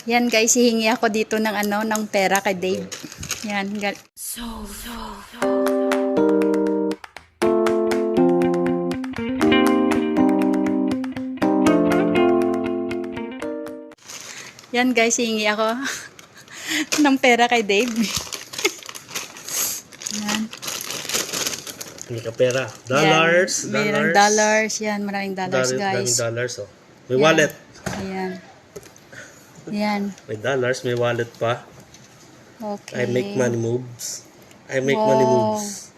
Yan guys, hihingi ako dito ng ng pera kay Dave. Yan. Yan guys, hihingi ako ng pera kay Dave. Yan. Hindi ka pera. Dollars. Yan. Mayroong dollars. Yan, maraming dollars guys. Maraming dollars, oh. May Yan. wallet. Ayan. Yan. May dollars, may wallet pa. Okay. I make money moves. I make money moves.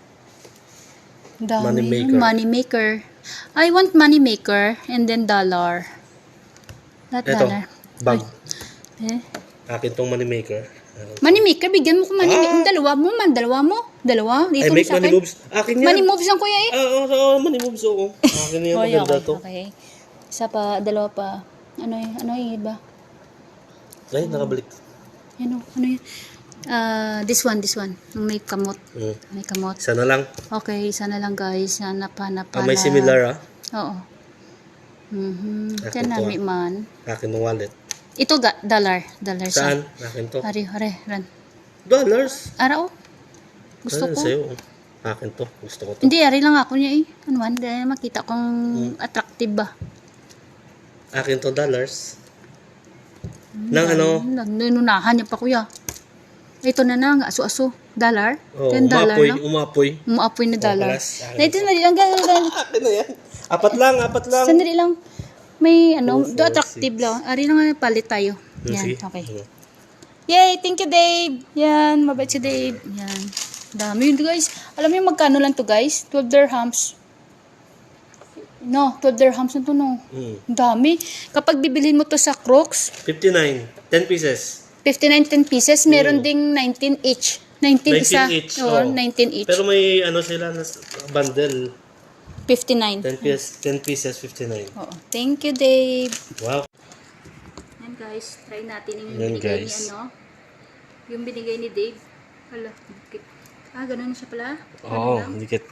Dami. Money maker. Money maker. I want money maker and then dollar. Not Ito, dollar. bag. Eh? Akin tong money maker. Money maker, bigyan mo ko money maker. Dalawa mo man, dalawa mo. Dalawa. I Dito make sa money akin. moves. Akin yan. Money moves lang kuya eh. Oo, money moves ako. Akin yan, Oh, maganda okay, to. okay. Isa pa, dalawa pa. Ano yung iba? Ay, nakabalik. Ano yun? This one. Yung may kamot. May kamot. Isa na lang. Okay, sana lang guys. Hanap na. May similar, ah. Oo. Akin Diyan to, namin man. Akin ng wallet. Ito dollar. Dollar Saan? Akin to. Hari, ran. Dollars. Arao. Gusto Ano ko. sa'yo? Akin to. Gusto ko to. Hindi, ari lang ako niya eh. Ano man, dahil makita kong attractive ba. Akin to, dollars. Nang ano? Nunahan niya pa kuya. Ito na nga, aso-aso. Dollar? Oh, $10 na. umapoy. Umuapoy na dollar. plus. Na ito na lang. Akin na yan. Apat lang. Sandali lang. May Two, do four, attractive six. lang. Ari lang nga palit tayo. Yan, Sige. okay. Yay, thank you Dave. Yan, mabait si Dave. Yan. Dami yun guys. Alam mo yung magkano lang to guys? 12 dirhams. No, 12 dirhams na to no. Ang dami. Kapag bibilhin mo to sa Crocs, 59. 10 pieces. 59, 10 pieces. Meron ding 19 each. 19 isa. 19 each. Oo, Oh. 19 each. Pero may ano sila na bundle. 59. 10 pieces, 59. Oo. Thank you Dave. Wow. Yan guys, try natin yung Yan, binigay guys. ni yung binigay ni Dave. Hala, dikit. Ganun na siya pala. Oo, dikit.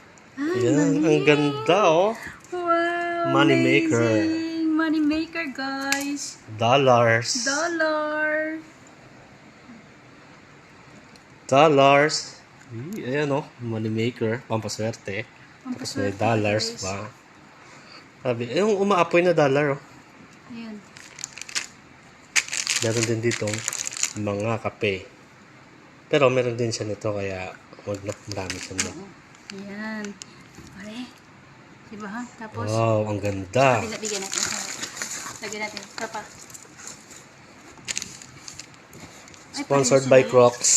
Yan, ang ganda oh. Wow, Money maker. amazing. Money maker guys. Dollars. Ayan oh, money maker. Pampaswerte. Tapos may dollars guys. pa. Sabi, yung umaapoy na dollar oh. Ayan. Meron din dito mga kape. Pero meron din siya nito kaya wag na marami siya na. Ayan. Pare. Diba ha? Tapos, Wow, ang ganda. bigyan natin. Lagyan natin. Ito pa. Ay, Sponsored parang by Crocs.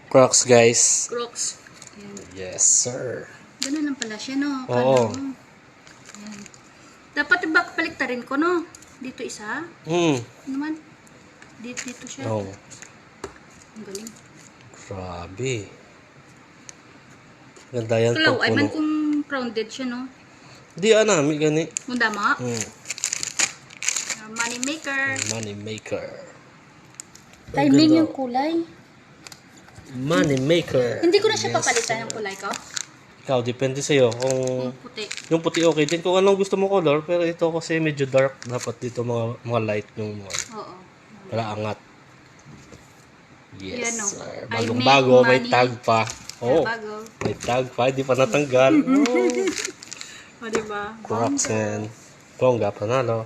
Crocs guys. Crocs. Ayan. Yes sir. Ganun lang pala siya, no? Oo. Ayan. Dapat ba paliktarin ko, no? Dito isa. Ano man? Dito siya. Oh, Ang galing. grabe. Ganda yan Kalaw, ay man pag puno. kung rounded siya, no? Di anami gani. Munda ma. Money maker. Money maker. Timing yung kulay. Money maker. Hindi ko na siya papalitan yung kulay ko. Ikaw, depende sa'yo. Kung Yung puti. yung puti okay din. Kung anong gusto mo color. Pero ito kasi medyo dark. Dapat dito mga light yung mga. Oo. Para angat. Yes, Yan, no? sir. I Bagong make bago. May money. tag pa. Oh, Bago. may tag pa. Hindi pa natanggal. Oh, O, diba? Crocs and bongga panalo.